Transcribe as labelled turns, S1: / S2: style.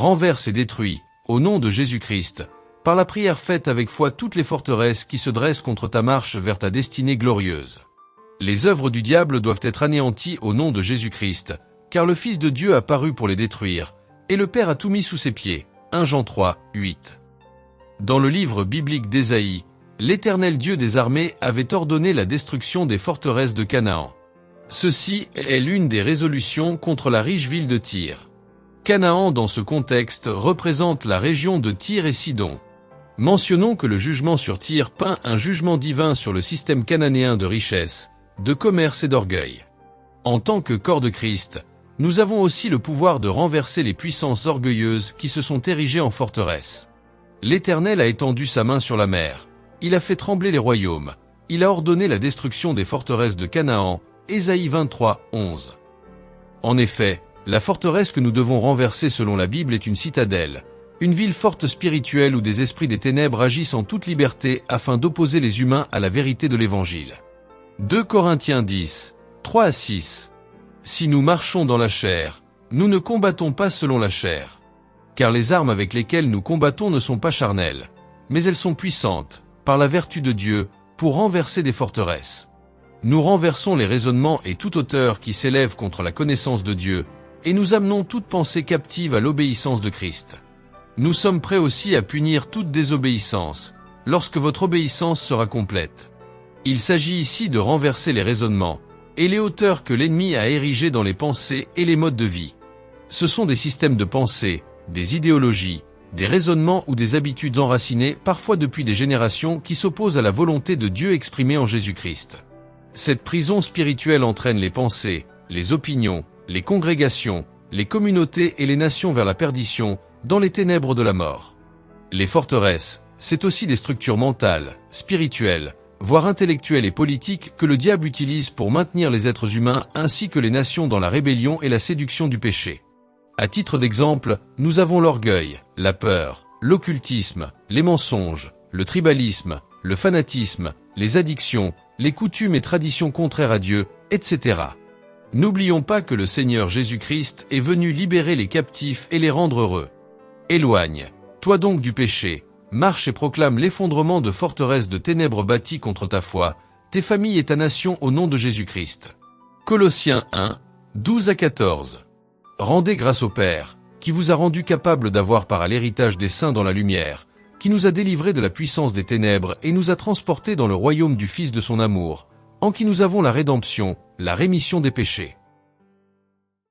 S1: renverse et détruit, au nom de Jésus-Christ, par la prière faite avec foi toutes les forteresses qui se dressent contre ta marche vers ta destinée glorieuse. Les œuvres du diable doivent être anéanties au nom de Jésus-Christ, car le Fils de Dieu a paru pour les détruire, et le Père a tout mis sous ses pieds. 1 Jean 3, 8. Dans le livre biblique d'Ésaïe, l'Éternel Dieu des armées avait ordonné la destruction des forteresses de Canaan. Ceci est l'une des résolutions contre la riche ville de Tyr. Canaan dans ce contexte représente la région de Tyr et Sidon. Mentionnons que le jugement sur Tyr peint un jugement divin sur le système cananéen de richesse, de commerce et d'orgueil. En tant que corps de Christ, nous avons aussi le pouvoir de renverser les puissances orgueilleuses qui se sont érigées en forteresses. L'Éternel a étendu sa main sur la mer, il a fait trembler les royaumes, il a ordonné la destruction des forteresses de Canaan, Ésaïe 23, 11. En effet, la forteresse que nous devons renverser selon la Bible est une citadelle, une ville forte spirituelle où des esprits des ténèbres agissent en toute liberté afin d'opposer les humains à la vérité de l'Évangile. 2 Corinthiens 10, 3 à 6. Si nous marchons dans la chair, nous ne combattons pas selon la chair. Car les armes avec lesquelles nous combattons ne sont pas charnelles, mais elles sont puissantes, par la vertu de Dieu, pour renverser des forteresses. Nous renversons les raisonnements et toute hauteur qui s'élève contre la connaissance de Dieu, et nous amenons toute pensée captive à l'obéissance de Christ. Nous sommes prêts aussi à punir toute désobéissance, lorsque votre obéissance sera complète. Il s'agit ici de renverser les raisonnements, et les hauteurs que l'ennemi a érigées dans les pensées et les modes de vie. Ce sont des systèmes de pensée, des idéologies, des raisonnements ou des habitudes enracinées parfois depuis des générations qui s'opposent à la volonté de Dieu exprimée en Jésus-Christ. Cette prison spirituelle entraîne les pensées, les opinions, les congrégations, les communautés et les nations vers la perdition, dans les ténèbres de la mort. Les forteresses, c'est aussi des structures mentales, spirituelles, voire intellectuelles et politiques que le diable utilise pour maintenir les êtres humains ainsi que les nations dans la rébellion et la séduction du péché. À titre d'exemple, nous avons l'orgueil, la peur, l'occultisme, les mensonges, le tribalisme, le fanatisme, les addictions, les coutumes et traditions contraires à Dieu, etc. N'oublions pas que le Seigneur Jésus-Christ est venu libérer les captifs et les rendre heureux. Éloigne-toi donc du péché, marche et proclame l'effondrement de forteresses de ténèbres bâties contre ta foi, tes familles et ta nation au nom de Jésus-Christ. Colossiens 1, 12 à 14. Rendez grâce au Père, qui vous a rendu capable d'avoir part à l'héritage des saints dans la lumière, qui nous a délivrés de la puissance des ténèbres et nous a transportés dans le royaume du Fils de son amour, en qui nous avons la rédemption, la rémission des péchés.